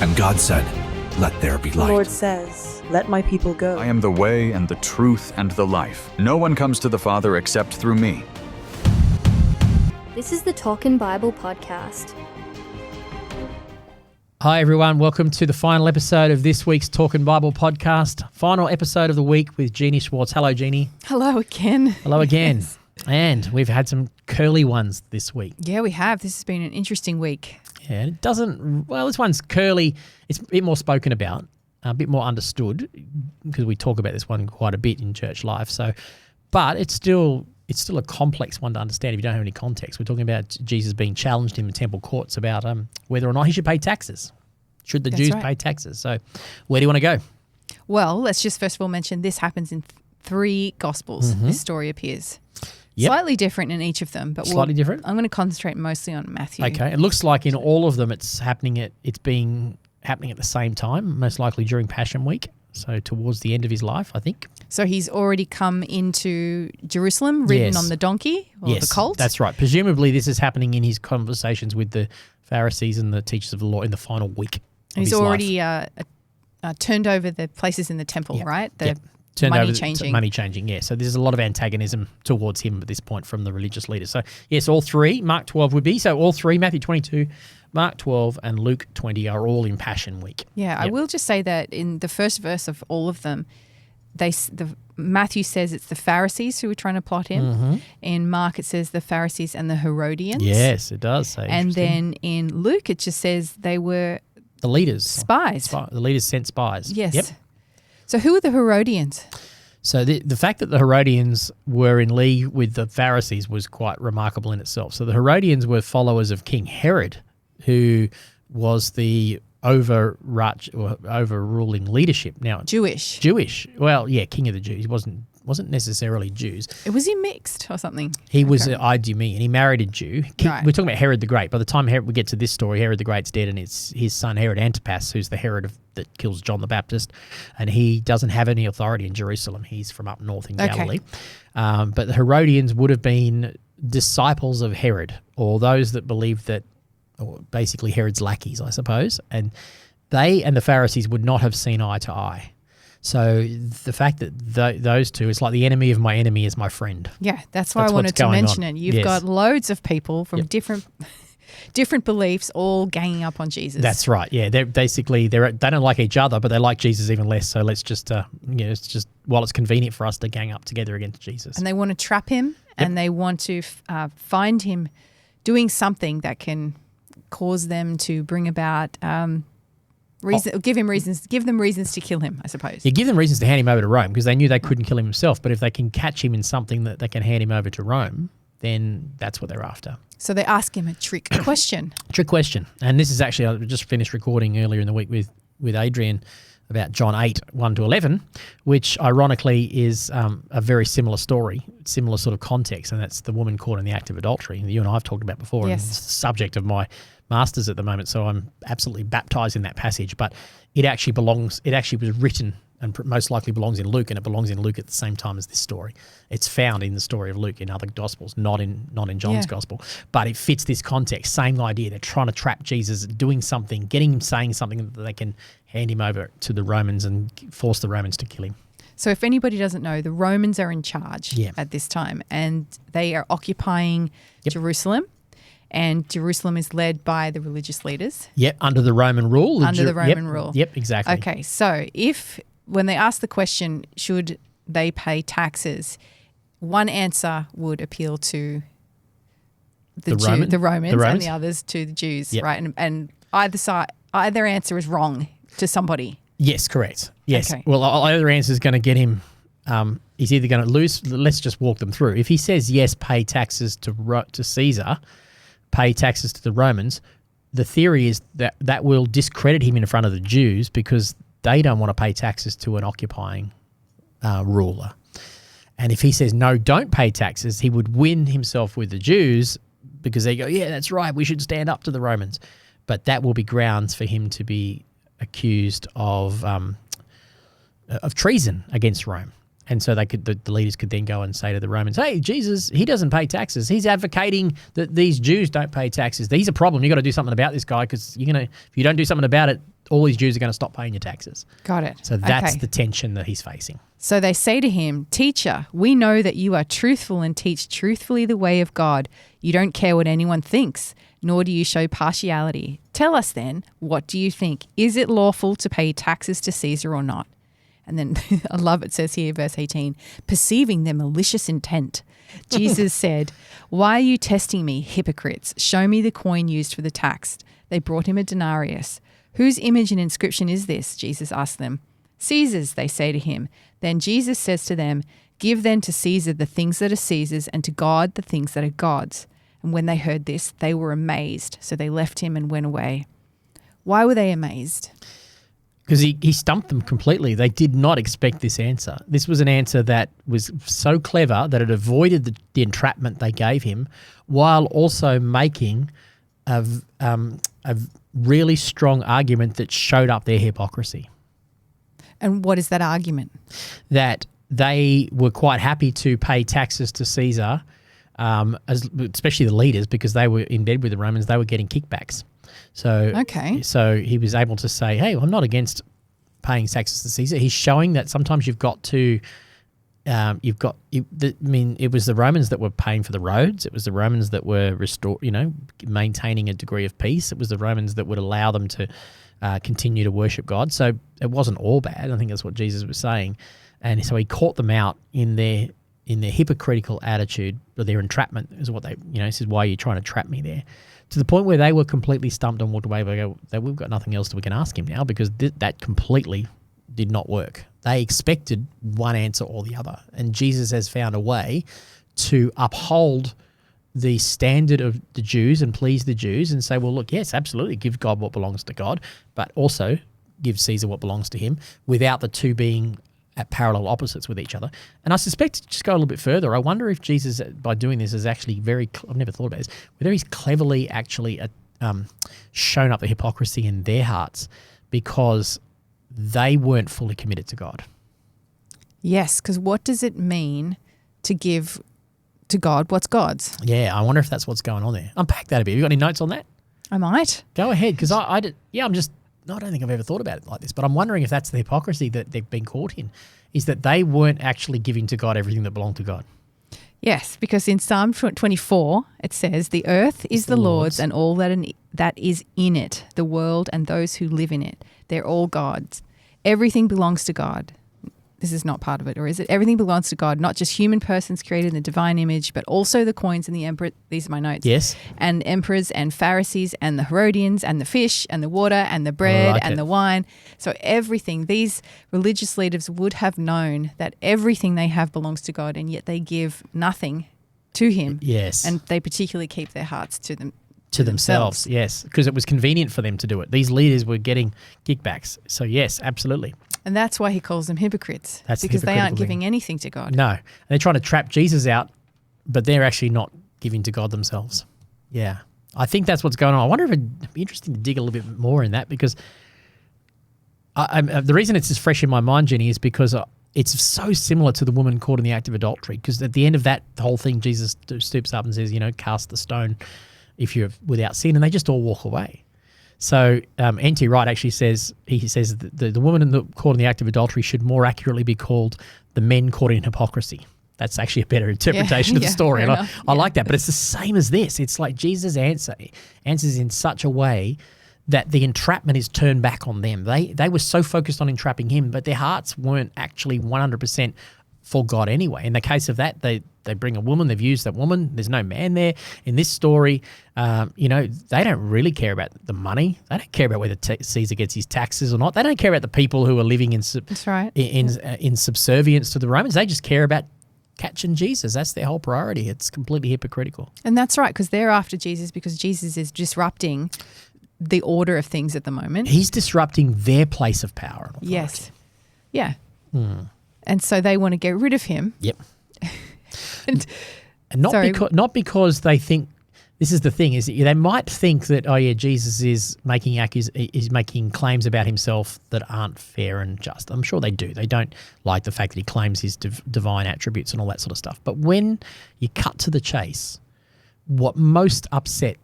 And God said, "Let there be The light." Lord says, "Let my people go." I am the way and the truth and the life. No one comes to the Father except through me. This is the Talkin' Bible podcast. Hi everyone, welcome to the final episode of this week's Talkin' Bible podcast. Final episode of the week with Jeannie Schwartz. Hello, Jeannie. Hello again. Hello again. Yes. And we've had some curly ones this week. Yeah, we have. This has been an interesting week. Yeah, it doesn't, well, this one's curly. It's a bit more spoken about, a bit more understood, because we talk about this one quite a bit in church life. So, but it's still a complex one to understand if you don't have any context. We're talking about Jesus being challenged in the temple courts about whether or not he should pay taxes. Should the Jews pay taxes? So where do you want to go? Well, let's just first of all mention this happens in three Gospels. This story appears. Yep. Slightly different in each of them. But Slightly different? I'm going to concentrate mostly on Matthew. Okay. It looks like in all of them it's happening at the same time, most likely during Passion Week. So towards the end of his life, I think. So he's already come into Jerusalem, ridden on the donkey or the colt? That's right. Presumably this is happening in his conversations with the Pharisees and the teachers of the law in the final week. He's already turned over the places in the temple, right? Turned money over changing. Money changing, yeah. So there's a lot of antagonism towards him at this point from the religious leaders. So, yes, all three, Mark 12 would be. So all three, Matthew 22, Mark 12 and Luke 20 are all in Passion Week. Yeah, I will just say that in the first verse of all of them, Matthew says it's the Pharisees who were trying to plot him. In Mark, it says the Pharisees and the Herodians. Yes, it does say. And then in Luke, it just says they were the leaders. Spies. The leaders sent spies. Yes. Yep. So who are the Herodians? So the fact that the Herodians were in league with the Pharisees was quite remarkable in itself. So the Herodians were followers of King Herod, who was the overruling leadership. Now Jewish. Well, yeah, king of the Jews. He wasn't necessarily Jews. Was he mixed or something? He was Idumea, and he married a Jew. Right. We're talking about Herod the Great. By the time we get to this story, Herod the Great's dead, and it's his son Herod Antipas, who's the Herod that kills John the Baptist, and he doesn't have any authority in Jerusalem. He's from up north in Galilee. But the Herodians would have been disciples of Herod, or those that believed that, or basically Herod's lackeys, I suppose, and they and the Pharisees would not have seen eye to eye. So the fact that those two, it's like the enemy of my enemy is my friend. Yeah, that's why I wanted to mention it. You've got loads of people from different beliefs all ganging up on Jesus. That's right. Yeah, they don't like each other, but they like Jesus even less. So let's just it's just while it's convenient for us to gang up together against Jesus. And they want to trap him, and they want to find him doing something that can cause them to bring about give them reasons to kill him, I suppose. Yeah, give them reasons to hand him over to Rome, because they knew they couldn't kill him himself. But if they can catch him in something that they can hand him over to Rome, then that's what they're after. So they ask him a trick question. Trick question. And this is actually, I just finished recording earlier in the week with Adrian about John 8, 1-11, which ironically is a very similar story, similar sort of context, and that's the woman caught in the act of adultery. You and I have talked about before, yes. And it's the subject of my master's at the moment, so I'm absolutely baptized in that passage. But it actually was written and most likely belongs in Luke, and it belongs in Luke at the same time as this story. It's found in the story of Luke in other Gospels, not in John's Gospel. But it fits this context, same idea. They're trying to trap Jesus, doing something, getting him saying something that they can hand him over to the Romans and force the Romans to kill him. So if anybody doesn't know, the Romans are in charge at this time, and they are occupying Jerusalem. And Jerusalem is led by the religious leaders. Yep, under the Roman rule. Under the Roman rule. Yep, exactly. Okay, so when they ask the question, should they pay taxes, one answer would appeal to the Romans, and the others to the Jews, right? And either answer is wrong to somebody. Yes, correct. Yes. Okay. Well, either answer is going to get him. He's either going to lose. Let's just walk them through. If he says yes, pay taxes to Caesar, pay taxes to the Romans, the theory is that will discredit him in front of the Jews, because they don't want to pay taxes to an occupying ruler. And if he says, no, don't pay taxes, he would win himself with the Jews, because they go, yeah, that's right, we should stand up to the Romans. But that will be grounds for him to be accused of treason against Rome. And so the leaders could then go and say to the Romans, hey, Jesus, he doesn't pay taxes. He's advocating that these Jews don't pay taxes. He's a problem. You got to do something about this guy, because if you don't do something about it, all these Jews are going to stop paying your taxes. Got it. So that's the tension that he's facing. So they say to him, Teacher, we know that you are truthful and teach truthfully the way of God. You don't care what anyone thinks, nor do you show partiality. Tell us then, what do you think? Is it lawful to pay taxes to Caesar or not? And then I love it says here, verse 18, perceiving their malicious intent, Jesus said, why are you testing me, hypocrites? Show me the coin used for the tax. They brought him a denarius. Whose image and inscription is this? Jesus asked them. Caesar's, they say to him. Then Jesus says to them, give then to Caesar the things that are Caesar's, and to God the things that are God's. And when they heard this, they were amazed. So they left him and went away. Why were they amazed? Because he stumped them completely. They did not expect this answer. This was an answer that was so clever that it avoided the entrapment they gave him, while also making a really strong argument that showed up their hypocrisy. And what is that argument? That they were quite happy to pay taxes to Caesar, especially the leaders, because they were in bed with the Romans. They were getting kickbacks. So he was able to say, hey, I'm not against paying taxes to Caesar. He's showing that sometimes you've got to it was the Romans that were paying for the roads. It was the Romans that were maintaining a degree of peace. It was the Romans that would allow them to continue to worship God. So it wasn't all bad. I think that's what Jesus was saying. And so he caught them out in their hypocritical attitude, or their entrapment is what this is why you're trying to trap me there. To the point where they were completely stumped and walked away. They go, we've got nothing else that we can ask him now, because that completely did not work. They expected one answer or the other. And Jesus has found a way to uphold the standard of the Jews and please the Jews and say, well, look, yes, absolutely, give God what belongs to God, but also give Caesar what belongs to him, without the two being at parallel opposites with each other. And I suspect, just go a little bit further, I wonder if Jesus, by doing this, is actually I've never thought about this, whether he's cleverly actually shown up the hypocrisy in their hearts, because they weren't fully committed to God. Yes, because what does it mean to give to God what's God's? Yeah, I wonder if that's what's going on there. Unpack that a bit. Have you got any notes on that? I might. Go ahead, because I don't think I've ever thought about it like this, but I'm wondering if that's the hypocrisy that they've been caught in, is that they weren't actually giving to God everything that belonged to God. Yes, because in Psalm 24, it says, the earth is the Lord's and all that is in it, the world and those who live in it. They're all God's. Everything belongs to God. This is not part of it, or is it? Everything belongs to God, not just human persons created in the divine image, but also the coins and the emperor. These are my notes. Yes. And emperors and Pharisees and the Herodians and the fish and the water and the bread and the wine. So everything, these religious leaders would have known that everything they have belongs to God, and yet they give nothing to him. Yes. And they particularly keep their hearts to them. To themselves, yes, because it was convenient for them to do it. These leaders were getting kickbacks. So yes, absolutely. And that's why he calls them hypocrites. That's because they aren't giving anything to God. No. And they're trying to trap Jesus out, but they're actually not giving to God themselves. Yeah. I think that's what's going on. I wonder if it'd be interesting to dig a little bit more in that, because the reason it's just fresh in my mind, Jenny, is because it's so similar to the woman caught in the act of adultery, because at the end of that whole thing, Jesus stoops up and says, cast the stone if you're without sin, and they just all walk away. So N.T. Wright actually says, the woman caught in the act of adultery should more accurately be called the men caught in hypocrisy. That's actually a better interpretation of the story. And I like that, but it's the same as this. It's like Jesus answers in such a way that the entrapment is turned back on them. They were so focused on entrapping him, but their hearts weren't actually 100% for God anyway. In the case of that, they bring a woman, they've used that woman, there's no man there. In this story, they don't really care about the money. They don't care about whether Caesar gets his taxes or not. They don't care about the people who are living in subservience to the Romans. They just care about catching Jesus. That's their whole priority. It's completely hypocritical. And that's right, because they're after Jesus because Jesus is disrupting the order of things at the moment. He's disrupting their place of power and authority. Yes. Yeah. And so they want to get rid of him. Yep. and not because they think This is the thing: is they might think that, oh yeah, Jesus is making claims about himself that aren't fair and just. I'm sure they do. They don't like the fact that he claims his divine attributes and all that sort of stuff. But when you cut to the chase, what most upset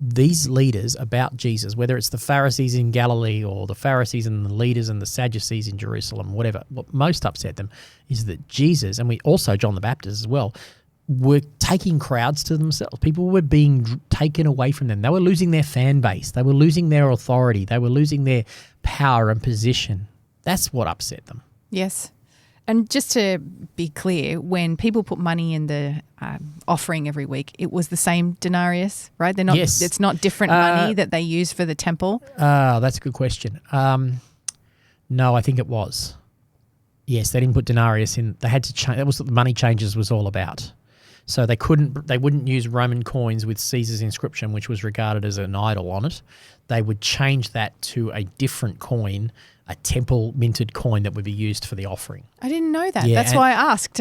these leaders about Jesus, whether it's the Pharisees in Galilee or the Pharisees and the leaders and the Sadducees in Jerusalem, whatever, what most upset them is that Jesus, and we also John the Baptist as well, were taking crowds to themselves. People were being taken away from them. They were losing their fan base. They were losing their authority. They were losing their power and position. That's what upset them. Yes. And just to be clear, when people put money in the offering every week, it was the same denarius, right? They're not. Yes. It's not different money that they use for the temple. That's a good question. No, I think it was. Yes, they didn't put denarius in. They had to change. That was what the money changes was all about. So they wouldn't use Roman coins with Caesar's inscription, which was regarded as an idol on it. They would change that to a different coin, a temple minted coin that would be used for the offering. I didn't know that. Yeah, that's why I asked.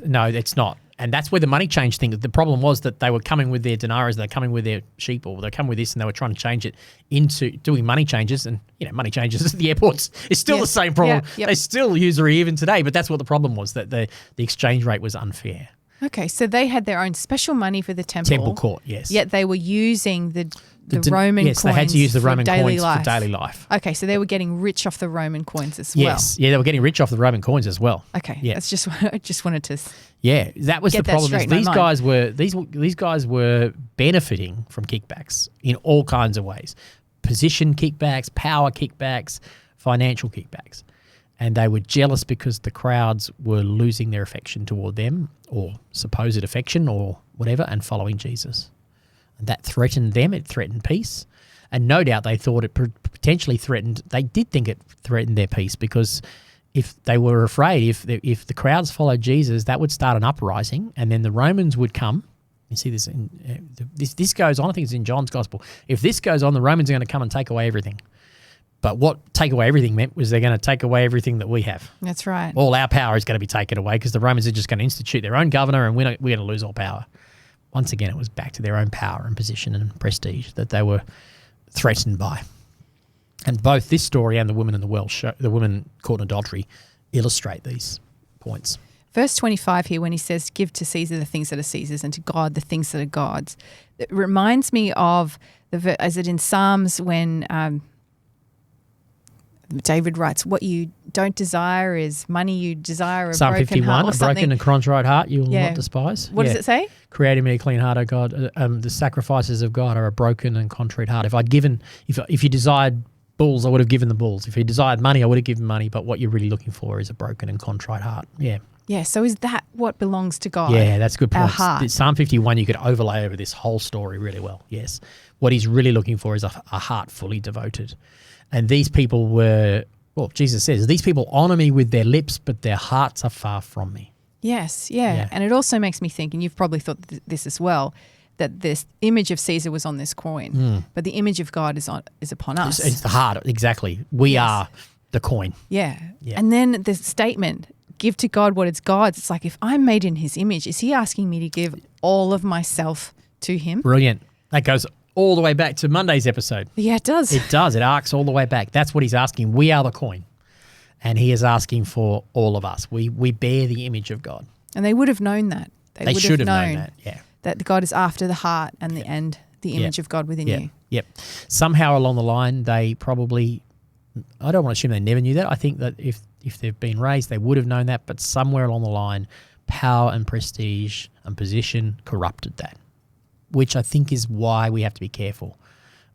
No, it's not. And that's where the money change thing, the problem was that they were coming with their denarius, they're coming with their sheep, or they're coming with this, and they were trying to change it into doing money changes. And, money changes at the airports is still the same problem. Yeah, yep. They still usury even today, but that's what the problem was, that the exchange rate was unfair. Okay, so they had their own special money for the temple. Temple court, yes. Yet they were using the Roman coins. Yes, they had to use the Roman coins life. for daily life. Okay, so they were getting rich off the Roman coins as well. Yes, yeah, they were getting rich off the Roman coins as well. Okay, yeah. That's just I just wanted to. Yeah, that was the problem. These guys were benefiting from kickbacks in all kinds of ways: position kickbacks, power kickbacks, financial kickbacks. And they were jealous because the crowds were losing their affection toward them, or supposed affection or whatever, and following Jesus. And that threatened them. It threatened peace. And no doubt they thought it potentially threatened, they did think it threatened their peace, because if they were afraid, if the crowds followed Jesus, that would start an uprising, and then the Romans would come. You see this, this goes on, I think it's in John's Gospel. If this goes on, the Romans are going to come and take away everything. But what take away everything meant was they're going to take away everything that we have. That's right. All our power is going to be taken away, because the Romans are just going to institute their own governor, and we're going to lose all power. Once again, it was back to their own power and position and prestige that they were threatened by. And both this story and the woman in the well, the woman caught in adultery, illustrate these points. Verse 25 here, when he says, give to Caesar the things that are Caesar's and to God the things that are God's, it reminds me of, as it in Psalms when David writes, what you don't desire is money, you desire a Psalm broken 51, heart or a something. broken and contrite heart you will not despise. What does it say? Creating me a clean heart, O God. The sacrifices of God are a broken and contrite heart. If you desired bulls, I would have given the bulls. If you desired money, I would have given money. But what you're really looking for is a broken and contrite heart. Yeah. Yeah, so is that what belongs to God? Yeah, that's a good point. Our heart. Psalm 51, you could overlay over this whole story really well. Yes. What he's really looking for is a heart fully devoted. And these people were, well, Jesus says, these people honor me with their lips, but their hearts are far from me. Yes, yeah. And it also makes me think, and you've probably thought this as well, that this image of Caesar was on this coin, but the image of God is upon us. It's the heart, exactly. We are the coin. Yeah. And then the statement, give to God what is God's. It's like, if I'm made in his image, is he asking me to give all of myself to him? Brilliant. That goes all the way back to Monday's episode. Yeah, it does. It does. It arcs all the way back. That's what he's asking. We are the coin. And he is asking for all of us. We bear the image of God. And they would have known that. They should have known that, yeah. That God is after the heart and the image of God within you. Yep. Somehow along the line, they probably, I don't want to assume they never knew that. I think that if they've been raised, they would have known that. But somewhere along the line, power and prestige and position corrupted that, which I think is why we have to be careful.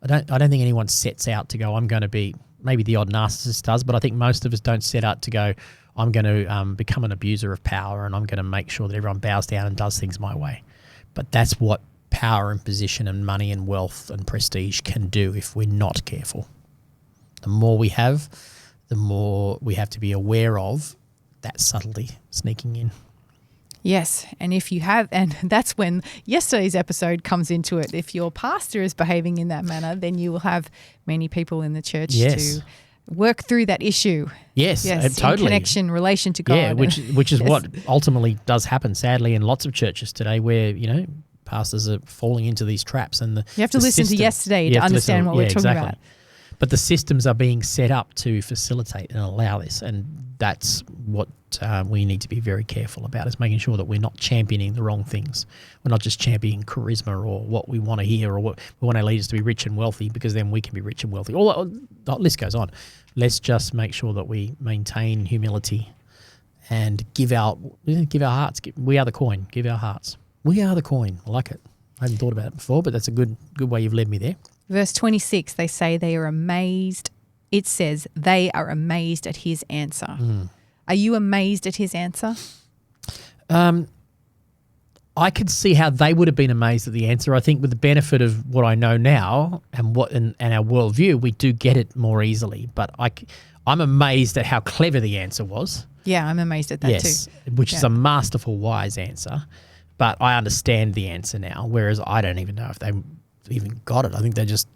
I don't think anyone sets out to go, I'm going to be, maybe the odd narcissist does, but I think most of us don't set out to go, I'm going to become an abuser of power and I'm going to make sure that everyone bows down and does things my way. But that's what power and position and money and wealth and prestige can do if we're not careful. The more we have, the more we have to be aware of that subtlety sneaking in. Yes, and if you have, and that's when yesterday's episode comes into it. If your pastor is behaving in that manner, then you will have many people in the church to work through that issue. Yes, totally. In connection, relation to God. Yeah, which is what ultimately does happen, sadly, in lots of churches today, where pastors are falling into these traps. And you have to listen to yesterday to understand what we're talking about. But the systems are being set up to facilitate and allow this, and that's what we need to be very careful about, is making sure that we're not championing the wrong things. We're not just championing charisma or what we want to hear or what we want our leaders to be rich and wealthy, because then we can be rich and wealthy. The list goes on. Let's just make sure that we maintain humility and give our hearts. We are the coin. Give our hearts. We are the coin. I like it. I hadn't thought about it before, but that's a good way you've led me there. Verse 26, they say they are amazed. It says they are amazed at his answer. Are you amazed at his answer? I could see how they would have been amazed at the answer. I think with the benefit of what I know now and our worldview, we do get it more easily. But I'm amazed at how clever the answer was. Yeah, I'm amazed at that too. Which is a masterful, wise answer. But I understand the answer now, whereas I don't even know if they even got it. I think they're just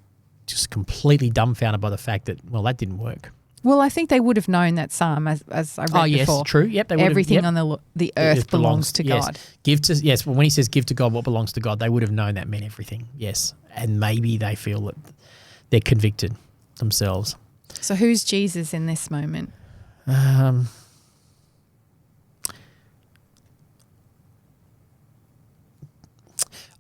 completely dumbfounded by the fact that, well, that didn't work. Well, I think they would have known that psalm as I read before. Oh, yes, true. Yep, they would everything have, on the earth belongs to God. Well, when he says give to God what belongs to God, they would have known that meant everything. Yes, and maybe they feel that they're convicted themselves. So who's Jesus in this moment?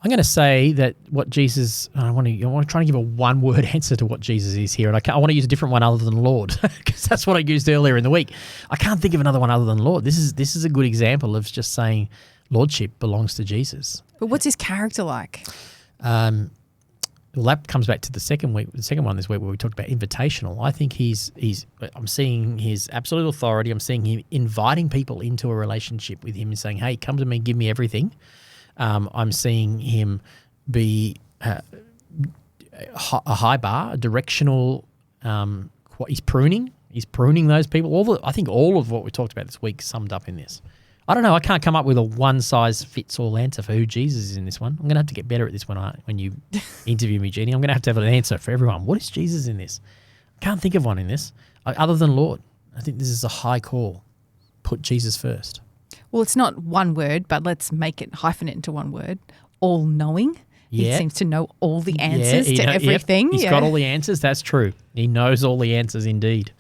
I'm going to say that what Jesus, I want to try and give a one-word answer to what Jesus is here, and I want to use a different one other than Lord, because that's what I used earlier in the week. I can't think of another one other than Lord. This is a good example of just saying Lordship belongs to Jesus. But what's his character like? Well, that comes back to the second one this week where we talked about invitational. I think I'm seeing his absolute authority. I'm seeing him inviting people into a relationship with him and saying, hey, come to me, give me everything. I'm seeing him be a high bar, a directional. He's pruning those people. I think all of what we talked about this week summed up in this. I don't know. I can't come up with a one-size-fits-all answer for who Jesus is in this one. I'm going to have to get better at this when you interview me, Jeannie. I'm going to have an answer for everyone. What is Jesus in this? I can't think of one in this other than Lord. I think this is a high call. Put Jesus first. Well, it's not one word, but let's hyphenate it into one word. All-knowing. Yeah. He seems to know all the answers to everything. Yep. He's got all the answers. That's true. He knows all the answers indeed.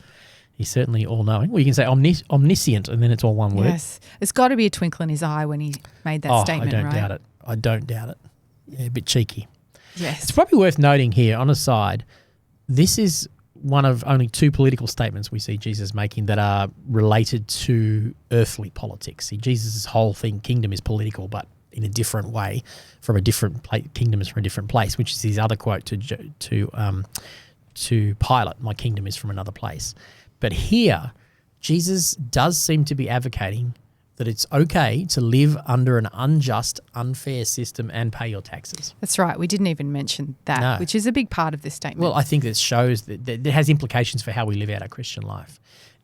He's certainly all-knowing. Well, you can say omniscient, and then it's all one word. Yes. There's got to be a twinkle in his eye when he made that statement, right? I don't doubt it. Yeah, a bit cheeky. Yes. It's probably worth noting here, on a side, this is one of only two political statements we see Jesus making that are related to earthly politics. See, Jesus' whole kingdom is political, but in a different way, from a different kingdom is from a different place, which is his other quote to Pilate, my kingdom is from another place. But here, Jesus does seem to be advocating that it's okay to live under an unjust, unfair system and pay your taxes. That's right. We didn't even mention that, which is a big part of this statement. Well, I think it shows that it has implications for how we live out our Christian life.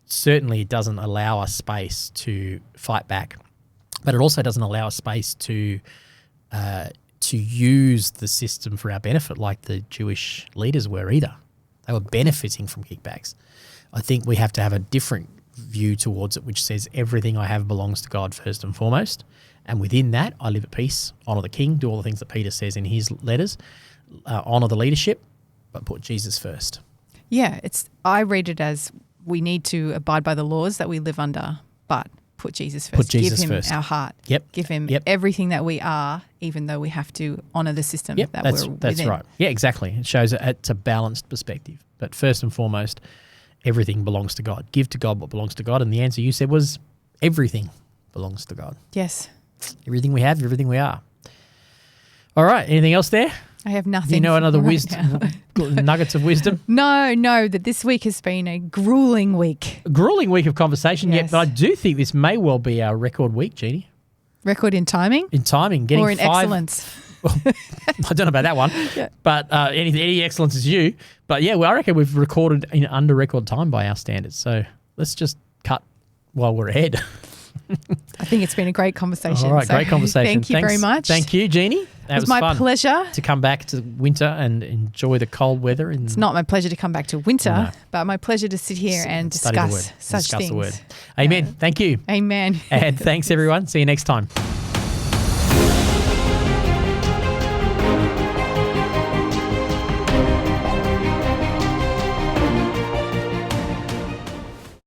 Certainly, it doesn't allow us space to fight back, but it also doesn't allow us space to use the system for our benefit like the Jewish leaders were either. They were benefiting from kickbacks. I think we have to have a different view towards it, which says everything I have belongs to God first and foremost. And within that, I live at peace, honour the king, do all the things that Peter says in his letters, honour the leadership, but put Jesus first. Yeah, I read it as we need to abide by the laws that we live under, but put Jesus first. Put Jesus Give him first. Our heart. Yep. Give him everything that we are, even though we have to honour the system that we're within. That's right. Yeah, exactly. It shows it's a balanced perspective. But first and foremost, everything belongs to God. Give to God what belongs to God. And the answer you said was everything belongs to God. Yes. Everything we have, everything we are. All right. Anything else there? I have nothing. Do you know another nuggets of wisdom? No, that this week has been a grueling week. A grueling week of conversation, yes. But I do think this may well be our record week, Jeannie. Record in timing? In timing. Getting or in 5, excellence? Well, I don't know about that one, but any excellence is you. But yeah, well, I reckon we've recorded in under record time by our standards. So let's just cut while we're ahead. I think it's been a great conversation. All right, great conversation. Thank you very much. Thank you, Jeannie. It was my pleasure to come back to winter and enjoy the cold weather. It's not my pleasure to come back to winter, but my pleasure to sit here and discuss such things. the word. Amen. Thank you. Amen. And thanks, everyone. See you next time.